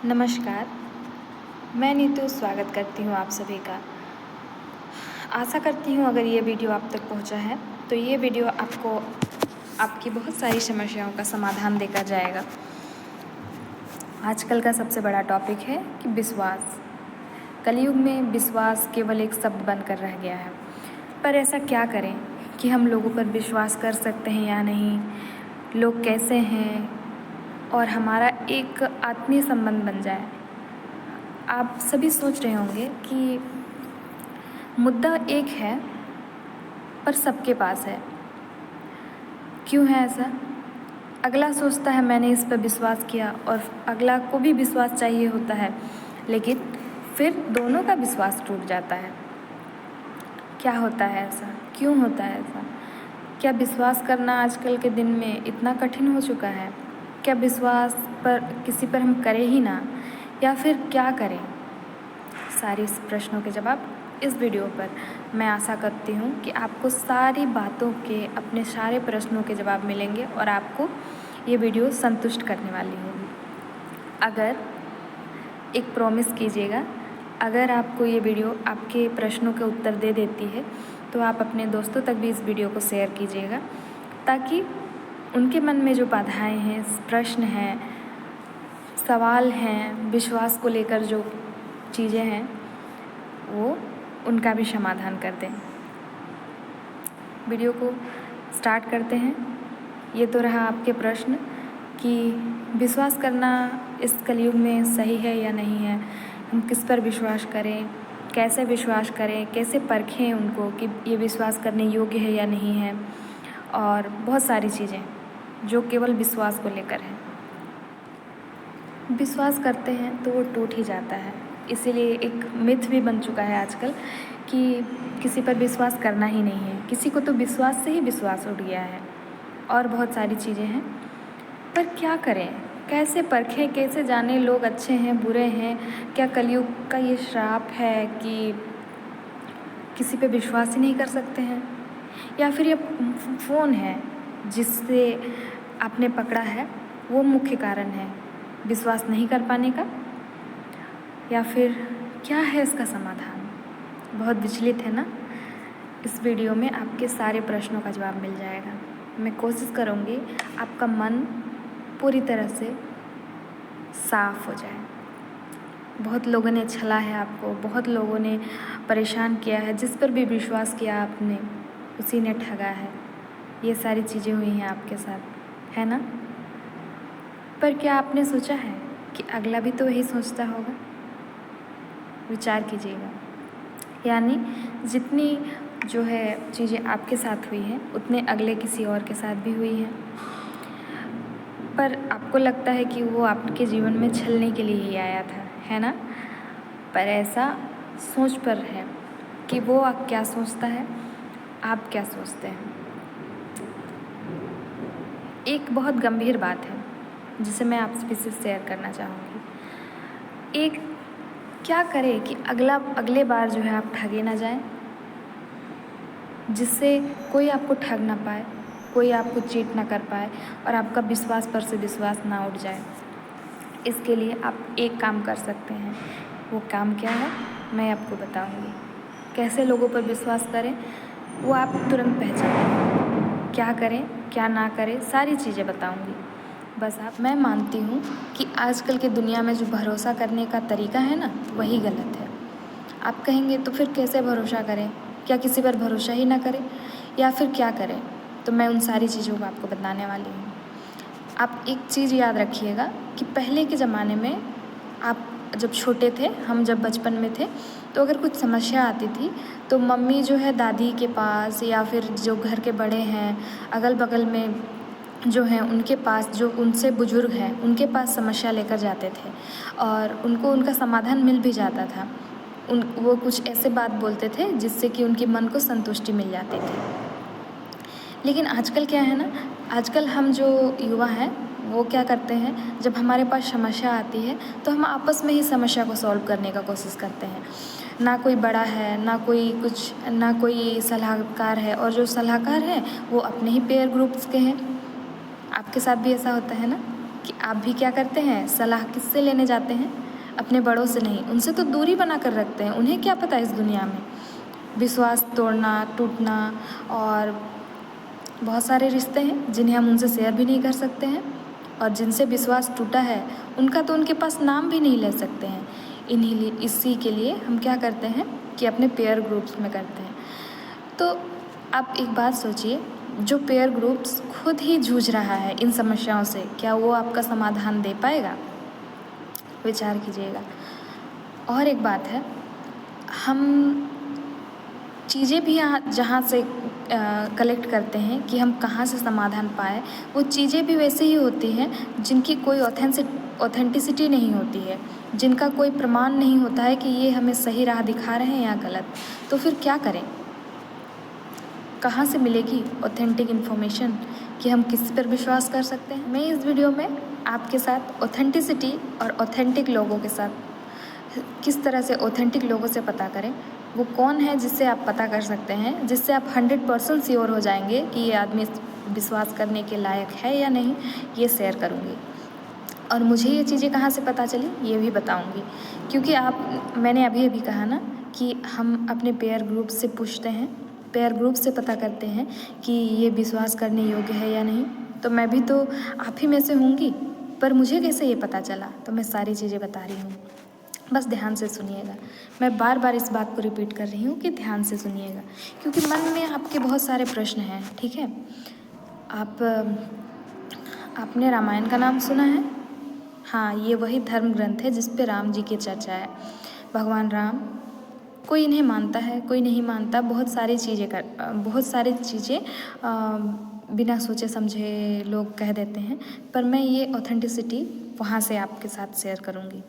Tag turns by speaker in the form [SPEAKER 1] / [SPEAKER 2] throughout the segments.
[SPEAKER 1] नमस्कार, मैं नीतू स्वागत करती हूँ आप सभी का। आशा करती हूँ अगर ये वीडियो आप तक पहुँचा है तो ये वीडियो आपको आपकी बहुत सारी समस्याओं का समाधान देकर जाएगा। आजकल का सबसे बड़ा टॉपिक है कि विश्वास। कलयुग में विश्वास केवल एक शब्द बनकर रह गया है, पर ऐसा क्या करें कि हम लोगों पर विश्वास कर सकते हैं या नहीं, लोग कैसे हैं और हमारा एक आत्मीय संबंध बन जाए। आप सभी सोच रहे होंगे कि मुद्दा एक है पर सबके पास है। क्यों है ऐसा? अगला सोचता है मैंने इस पर विश्वास किया और अगला को भी विश्वास चाहिए होता है, लेकिन फिर दोनों का विश्वास टूट जाता है। क्या होता है ऐसा? क्यों होता है ऐसा? क्या विश्वास करना आजकल के दिन में इतना कठिन हो चुका है? क्या विश्वास पर किसी पर हम करें ही ना, या फिर क्या करें? सारे इस प्रश्नों के जवाब इस वीडियो पर मैं आशा करती हूँ कि आपको सारी बातों के अपने सारे प्रश्नों के जवाब मिलेंगे और आपको ये वीडियो संतुष्ट करने वाली होगी। अगर एक प्रॉमिस कीजिएगा, अगर आपको ये वीडियो आपके प्रश्नों के उत्तर दे देती है तो आप अपने दोस्तों तक भी इस वीडियो को शेयर कीजिएगा, ताकि उनके मन में जो बाधाएं हैं, प्रश्न हैं, सवाल हैं, विश्वास को लेकर जो चीज़ें हैं, वो उनका भी समाधान कर दें। वीडियो को स्टार्ट करते हैं। ये तो रहा आपके प्रश्न कि विश्वास करना इस कलयुग में सही है या नहीं है, हम किस पर विश्वास करें, कैसे विश्वास करें, कैसे परखें उनको कि ये विश्वास करने योग्य है या नहीं है, और बहुत सारी चीज़ें जो केवल विश्वास को लेकर है। विश्वास करते हैं तो वो टूट ही जाता है, इसीलिए एक मिथ भी बन चुका है आजकल कि किसी पर विश्वास करना ही नहीं है, किसी को तो विश्वास से ही विश्वास उठ गया है, और बहुत सारी चीज़ें हैं। पर क्या करें, कैसे परखें, कैसे जाने लोग अच्छे हैं बुरे हैं? क्या कलयुग का ये श्राप है कि किसी पे विश्वास ही नहीं कर सकते हैं, या फिर ये फ़ोन है जिससे आपने पकड़ा है वो मुख्य कारण है विश्वास नहीं कर पाने का, या फिर क्या है इसका समाधान? बहुत विचलित है ना? इस वीडियो में आपके सारे प्रश्नों का जवाब मिल जाएगा। मैं कोशिश करूँगी आपका मन पूरी तरह से साफ हो जाए। बहुत लोगों ने छला है आपको, बहुत लोगों ने परेशान किया है, जिस पर भी विश्वास किया आपने उसी ने ठगा है। ये सारी चीज़ें हुई हैं आपके साथ, है ना? पर क्या आपने सोचा है कि अगला भी तो वही सोचता होगा? विचार कीजिएगा। यानी जितनी जो है चीज़ें आपके साथ हुई हैं उतने अगले किसी और के साथ भी हुई हैं, पर आपको लगता है कि वो आपके जीवन में छलने के लिए ही आया था, है ना? पर ऐसा सोच पर है कि वो आप क्या सोचता है, आप क्या सोचते हैं। एक बहुत गंभीर बात है जिसे मैं आपसे से शेयर करना चाहूँगी। एक क्या करें कि अगले बार जो है आप ठगे ना जाएं, जिससे कोई आपको ठग ना पाए, कोई आपको चीट ना कर पाए और आपका विश्वास पर से विश्वास ना उठ जाए। इसके लिए आप एक काम कर सकते हैं। वो काम क्या है मैं आपको बताऊंगी। कैसे लोगों पर विश्वास करें वो आप तुरंत पहचानें। क्या करें क्या ना करें सारी चीज़ें बताऊंगी। बस मैं मानती हूँ कि आजकल के दुनिया में जो भरोसा करने का तरीका है ना, वही गलत है। आप कहेंगे तो फिर कैसे भरोसा करें? क्या किसी पर भरोसा ही ना करें, या फिर क्या करें? तो मैं उन सारी चीज़ों को आपको बताने वाली हूँ। आप एक चीज़ याद रखिएगा कि पहले के ज़माने में आप जब छोटे थे, हम जब बचपन में थे, तो अगर कुछ समस्या आती थी तो मम्मी जो है दादी के पास, या फिर जो घर के बड़े हैं अगल बगल में जो हैं उनके पास, जो उनसे बुजुर्ग हैं उनके पास समस्या लेकर जाते थे और उनको उनका समाधान मिल भी जाता था। वो कुछ ऐसे बात बोलते थे जिससे कि उनके मन को संतुष्टि मिल जाती थी। लेकिन आजकल क्या है ना, आजकल हम जो युवा हैं वो क्या करते हैं, जब हमारे पास समस्या आती है तो हम आपस में ही समस्या को सॉल्व करने का कोशिश करते हैं। ना कोई बड़ा है, ना कोई कुछ, ना कोई सलाहकार है, और जो सलाहकार हैं वो अपने ही पेयर ग्रुप्स के हैं। आपके साथ भी ऐसा होता है ना कि आप भी क्या करते हैं, सलाह किससे लेने जाते हैं? अपने बड़ों से नहीं, उनसे तो दूरी बना कर रखते हैं। उन्हें क्या पता इस दुनिया में विश्वास तोड़ना, टूटना, और बहुत सारे रिश्ते हैं जिन्हें हम उनसे शेयर भी नहीं कर सकते हैं, और जिनसे विश्वास टूटा है उनका तो उनके पास नाम भी नहीं ले सकते हैं। इसी के लिए हम क्या करते हैं कि अपने पेयर ग्रुप्स में करते हैं। तो आप एक बात सोचिए, जो पेयर ग्रुप्स खुद ही जूझ रहा है इन समस्याओं से, क्या वो आपका समाधान दे पाएगा? विचार कीजिएगा। और एक बात है, हम चीज़ें भी यहाँ जहाँ से कलेक्ट करते हैं कि हम कहाँ से समाधान पाए, वो चीज़ें भी वैसे ही होती हैं जिनकी कोई ऑथेंटिसिटी नहीं होती है, जिनका कोई प्रमाण नहीं होता है कि ये हमें सही राह दिखा रहे हैं या गलत। तो फिर क्या करें? कहाँ से मिलेगी ऑथेंटिक इन्फॉर्मेशन कि हम किस पर विश्वास कर सकते हैं? मैं इस वीडियो में आपके साथ ऑथेंटिसिटी और ऑथेंटिक लोगों के साथ किस तरह से ऑथेंटिक लोगों से पता करें, वो कौन है जिससे आप पता कर सकते हैं, जिससे आप 100% श्योर हो जाएंगे कि ये आदमी विश्वास करने के लायक है या नहीं, ये शेयर करूँगी। और मुझे ये चीज़ें कहाँ से पता चली ये भी बताऊँगी, क्योंकि मैंने अभी कहा ना कि हम अपने पेयर ग्रुप से पूछते हैं, पेयर ग्रुप से पता करते हैं कि ये विश्वास करने योग्य है या नहीं। तो मैं भी तो आप ही में से होंगी, पर मुझे कैसे ये पता चला? तो मैं सारी चीज़ें बता रही हूँ, बस ध्यान से सुनिएगा। मैं बार बार इस बात को रिपीट कर रही हूँ कि ध्यान से सुनिएगा, क्योंकि मन में आपके बहुत सारे प्रश्न हैं। ठीक है, आपने रामायण का नाम सुना है? हाँ, ये वही धर्म ग्रंथ है जिस पे राम जी की चर्चा है। भगवान राम, कोई इन्हें मानता है, कोई नहीं मानता, बहुत सारी चीज़ें बिना सोचे समझे लोग कह देते हैं, पर मैं ये ऑथेंटिसिटी वहाँ से आपके साथ शेयर करूँगी।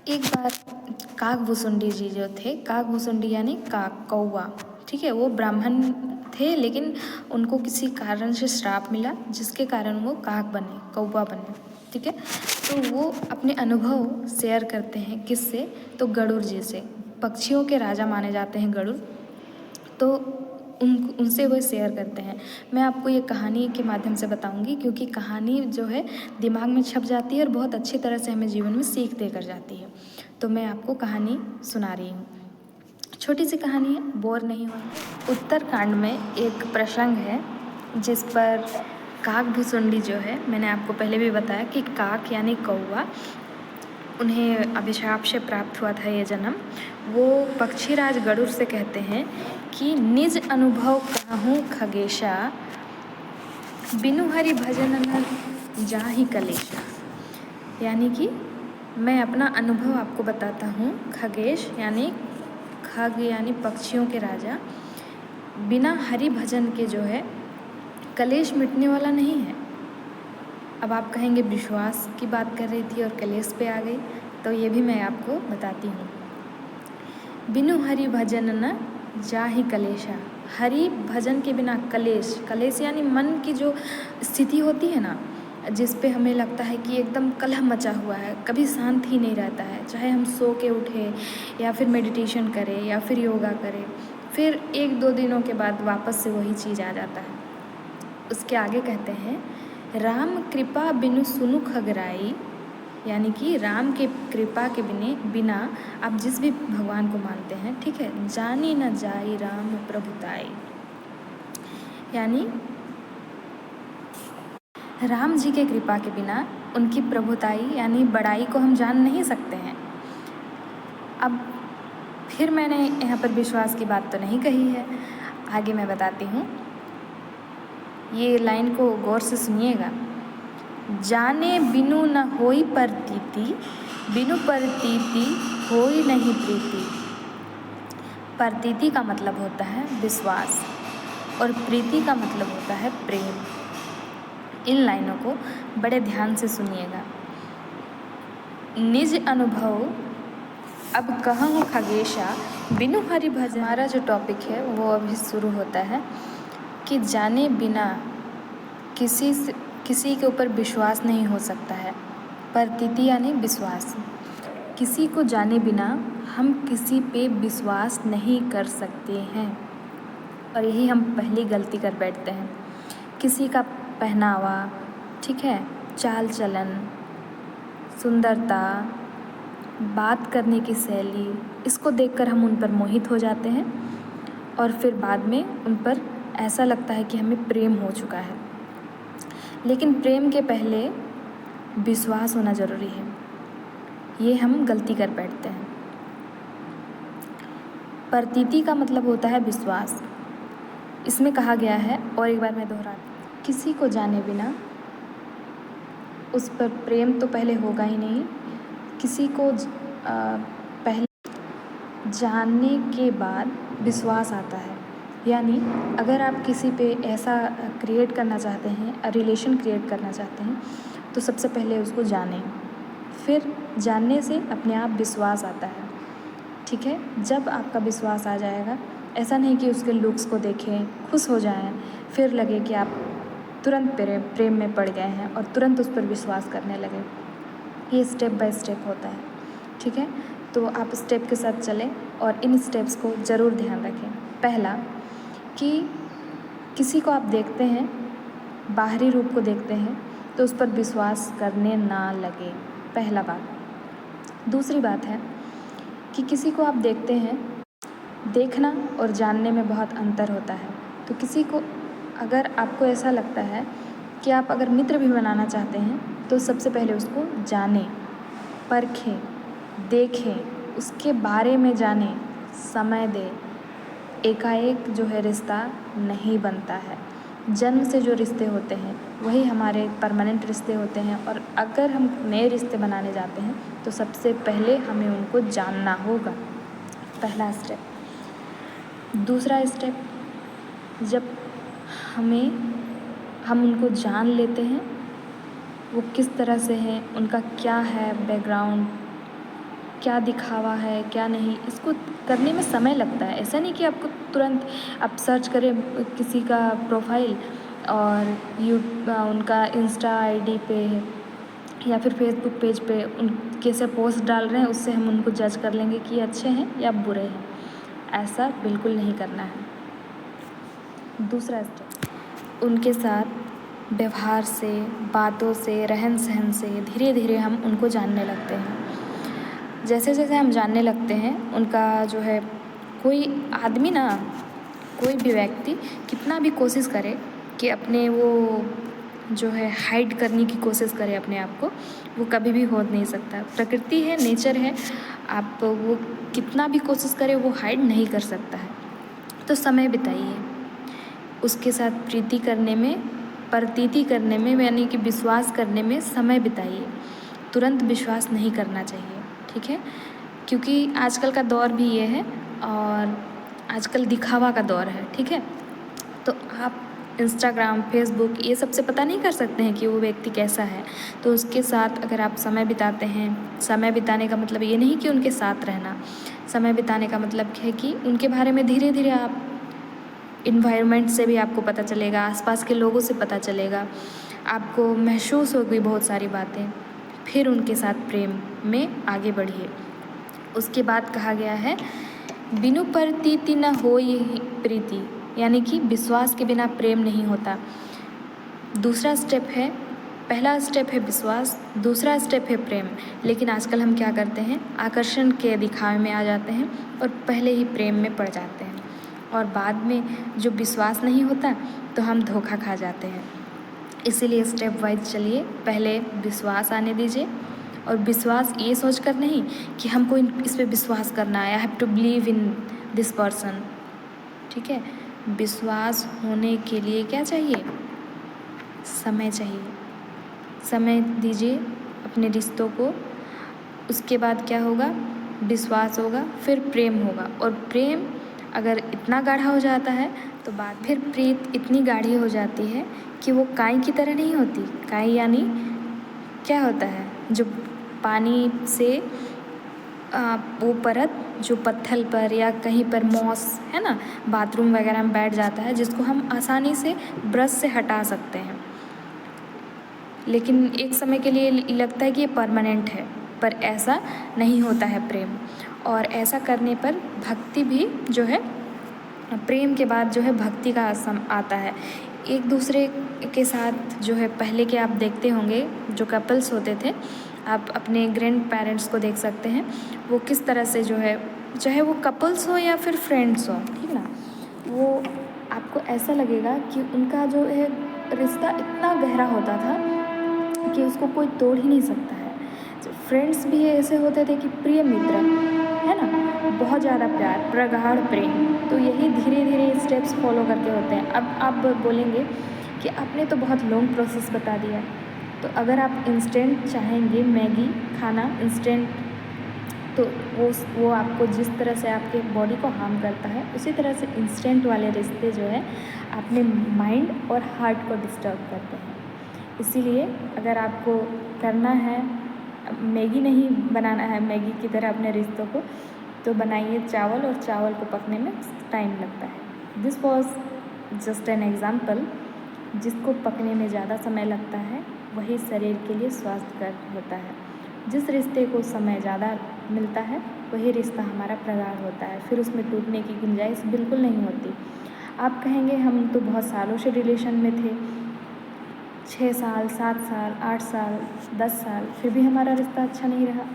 [SPEAKER 1] एक बार काकभूसुंडी जी जो थे, काकभूसुंडी यानी कौवा, ठीक है, वो ब्राह्मण थे, लेकिन उनको किसी कारण से श्राप मिला जिसके कारण वो काक बने, कौवा बने। ठीक है, तो वो अपने अनुभव शेयर करते हैं किससे? तो गरुड़ जी से। पक्षियों के राजा माने जाते हैं गरुड़, तो उनसे वो शेयर करते हैं। मैं आपको ये कहानी के माध्यम से बताऊंगी, क्योंकि कहानी जो है दिमाग में छप जाती है और बहुत अच्छी तरह से हमें जीवन में सीख देकर जाती है। तो मैं आपको कहानी सुना रही हूँ। छोटी सी कहानी है, बोर नहीं होना। उत्तरकांड में एक प्रसंग है जिस पर काकभूसुंडी जो है, मैंने आपको पहले भी बताया कि काक यानी कौवा, उन्हें अभिशाप से प्राप्त हुआ था ये जन्म। वो पक्षीराज गरुड़ से कहते हैं कि निज अनुभव कहूँ खगेशा, बिनु हरि भजन न जाहि कलेशा। यानी कि मैं अपना अनुभव आपको बताता हूँ। खगेश यानी खग यानी पक्षियों के राजा, बिना हरि भजन के जो है कलेश मिटने वाला नहीं है। अब आप कहेंगे विश्वास की बात कर रही थी और कलेश पे आ गई, तो ये भी मैं आपको बताती हूँ। बिनु हरि भजन न जाहि कलेशा, हरि भजन के बिना कलेश यानी मन की जो स्थिति होती है ना, जिस पे हमें लगता है कि एकदम कलह मचा हुआ है, कभी शांत ही नहीं रहता है, चाहे हम सो के उठे या फिर मेडिटेशन करें या फिर योगा करें, फिर 1-2 दिनों के बाद वापस से वही चीज़ आ जाता है। उसके आगे कहते हैं, राम कृपा बिनु सुनु खगराई, यानी कि राम के कृपा के बिना आप जिस भी भगवान को मानते हैं, ठीक है, जानी न जाई राम प्रभुताई, यानी राम जी के कृपा के बिना उनकी प्रभुताई यानी बड़ाई को हम जान नहीं सकते हैं। अब फिर मैंने यहाँ पर विश्वास की बात तो नहीं कही है, आगे मैं बताती हूँ। ये लाइन को गौर से सुनिएगा। जाने बिनु न होई प्रतीति, बिनु प्रतीति होई नहीं प्रीति। प्रतीति का मतलब होता है विश्वास और प्रीति का मतलब होता है प्रेम। इन लाइनों को बड़े ध्यान से सुनिएगा। निज अनुभव अब कहूँ खगेशा, बिनु हरि भजन। हमारा जो टॉपिक है वो अभी शुरू होता है कि जाने बिना किसी के ऊपर विश्वास नहीं हो सकता है। प्रतीति यानी विश्वास। किसी को जाने बिना हम किसी पे विश्वास नहीं कर सकते हैं, और यही हम पहली गलती कर बैठते हैं। किसी का पहनावा, ठीक है, चाल चलन, सुंदरता, बात करने की शैली, इसको देखकर हम उन पर मोहित हो जाते हैं और फिर बाद में उन पर ऐसा लगता है कि हमें प्रेम हो चुका है। लेकिन प्रेम के पहले विश्वास होना ज़रूरी है। ये हम गलती कर बैठते हैं। प्रतीति का मतलब होता है विश्वास। इसमें कहा गया है, और एक बार मैं दोहराती हूँ, किसी को जाने बिना उस पर प्रेम तो पहले होगा ही नहीं। किसी को पहले जानने के बाद विश्वास आता है। यानी अगर आप किसी पे ऐसा क्रिएट करना चाहते हैं, रिलेशन क्रिएट करना चाहते हैं, तो सबसे पहले उसको जानें। फिर जानने से अपने आप विश्वास आता है। ठीक है, जब आपका विश्वास आ जाएगा, ऐसा नहीं कि उसके लुक्स को देखें, खुश हो जाएं, फिर लगे कि आप तुरंत प्रेम में पड़ गए हैं और तुरंत उस पर विश्वास करने लगे। ये स्टेप बाय स्टेप होता है। ठीक है, तो आप स्टेप के साथ चलें और इन स्टेप्स को ज़रूर ध्यान रखें। पहला, कि किसी को आप देखते हैं, बाहरी रूप को देखते हैं, तो उस पर विश्वास करने ना लगे, पहला बात। दूसरी बात है कि किसी को आप देखते हैं, देखना और जानने में बहुत अंतर होता है। तो किसी को अगर आपको ऐसा लगता है कि आप अगर मित्र भी बनाना चाहते हैं, तो सबसे पहले उसको जानें, परखें, देखें, उसके बारे में जानें, समय दें। एकाएक जो है रिश्ता नहीं बनता है। जन्म से जो रिश्ते होते हैं वही हमारे परमानेंट रिश्ते होते हैं, और अगर हम नए रिश्ते बनाने जाते हैं तो सबसे पहले हमें उनको जानना होगा, पहला स्टेप। दूसरा स्टेप, जब हम उनको जान लेते हैं, वो किस तरह से हैं, उनका क्या है बैकग्राउंड, क्या दिखावा है क्या नहीं, इसको करने में समय लगता है। ऐसा नहीं कि आपको तुरंत आप सर्च करें किसी का प्रोफाइल और उनका इंस्टा आईडी पे या फिर फेसबुक पेज पे उन कैसे पोस्ट डाल रहे हैं, उससे हम उनको जज कर लेंगे कि अच्छे हैं या बुरे हैं। ऐसा बिल्कुल नहीं करना है। दूसरा स्टेप, उनके साथ व्यवहार से, बातों से, रहन सहन से धीरे धीरे हम उनको जानने लगते हैं। जैसे जैसे हम जानने लगते हैं, उनका जो है, कोई आदमी ना, कोई भी व्यक्ति कितना भी कोशिश करे कि अपने वो जो है हाइड करने की कोशिश करे अपने आप को, वो कभी भी हो नहीं सकता। प्रकृति है, नेचर है, आप वो कितना भी कोशिश करे वो हाइड नहीं कर सकता है। तो समय बिताइए उसके साथ, प्रीति करने में, प्रतीति करने में, यानी कि विश्वास करने में समय बिताइए। तुरंत विश्वास नहीं करना चाहिए। ठीक है, क्योंकि आजकल का दौर भी ये है और आजकल दिखावा का दौर है। ठीक है, तो आप इंस्टाग्राम, फेसबुक, ये सबसे पता नहीं कर सकते हैं कि वो व्यक्ति कैसा है। तो उसके साथ अगर आप समय बिताते हैं, समय बिताने का मतलब ये नहीं कि उनके साथ रहना, समय बिताने का मतलब है कि उनके बारे में धीरे धीरे आप, इन्वायरमेंट से भी आपको पता चलेगा, आसपास के लोगों से पता चलेगा, आपको महसूस होगी बहुत सारी बातें। फिर उनके साथ प्रेम में आगे बढ़िए। उसके बाद कहा गया है, बिनु प्रतीति न होई प्रीति, यानी कि विश्वास के बिना प्रेम नहीं होता। दूसरा स्टेप है, पहला स्टेप है विश्वास, दूसरा स्टेप है प्रेम। लेकिन आजकल हम क्या करते हैं, आकर्षण के दिखावे में आ जाते हैं और पहले ही प्रेम में पड़ जाते हैं, और बाद में जो विश्वास नहीं होता तो हम धोखा खा जाते हैं। इसीलिए स्टेप वाइज चलिए, पहले विश्वास आने दीजिए, और विश्वास ये सोचकर नहीं कि हमको इस पे विश्वास करना है, I have to believe in this person. ठीक है, विश्वास होने के लिए क्या चाहिए, समय चाहिए। समय दीजिए अपने रिश्तों को, उसके बाद क्या होगा, विश्वास होगा, फिर प्रेम होगा, और प्रेम अगर इतना गाढ़ा हो जाता है तो बाद फिर प्रीत इतनी गाढ़ी हो जाती है कि वो काई की तरह नहीं होती। काई यानी क्या होता है, जो पानी से वो परत जो पत्थर पर या कहीं पर मॉस है ना, बाथरूम वगैरह में बैठ जाता है, जिसको हम आसानी से ब्रश से हटा सकते हैं, लेकिन एक समय के लिए लगता है कि ये परमानेंट है, पर ऐसा नहीं होता है प्रेम। और ऐसा करने पर भक्ति भी जो है, प्रेम के बाद जो है भक्ति का आता है। एक दूसरे के साथ जो है पहले के आप देखते होंगे जो कपल्स होते थे, आप अपने ग्रैंड पेरेंट्स को देख सकते हैं, वो किस तरह से जो है, चाहे वो कपल्स हो या फिर फ्रेंड्स हो, ठीक है ना, वो आपको ऐसा लगेगा कि उनका जो है रिश्ता इतना गहरा होता था कि उसको कोई तोड़ ही नहीं सकता है। फ्रेंड्स भी ऐसे होते थे कि प्रिय मित्र, है ना, बहुत ज़्यादा प्यार, प्रगाढ़ प्रेम। तो यही धीरे धीरे स्टेप्स फॉलो करके होते हैं। अब आप बोलेंगे कि आपने तो बहुत लॉन्ग प्रोसेस बता दिया, तो अगर आप इंस्टेंट चाहेंगे मैगी खाना इंस्टेंट, तो वो आपको जिस तरह से आपके बॉडी को हार्म करता है, उसी तरह से इंस्टेंट वाले रिश्ते जो है अपने माइंड और हार्ट को डिस्टर्ब करते हैं। इसीलिए अगर आपको करना है, मैगी नहीं बनाना है मैगी की तरह अपने रिश्तों को, तो बनाइए चावल, और चावल को पकने में टाइम लगता है। This was just an example. जिसको पकने में ज़्यादा समय लगता है वही शरीर के लिए स्वास्थ्यकर होता है। जिस रिश्ते को समय ज़्यादा मिलता है वही रिश्ता हमारा प्रगाढ़ होता है, फिर उसमें टूटने की गुंजाइश बिल्कुल नहीं होती। आप कहेंगे हम तो बहुत सालों से रिलेशन में थे, 6 साल 7 साल 8 साल 10 साल, फिर भी हमारा रिश्ता अच्छा नहीं रहा।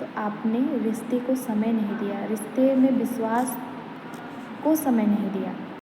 [SPEAKER 1] तो आपने रिश्ते को समय नहीं दिया, रिश्ते में विश्वास को समय नहीं दिया।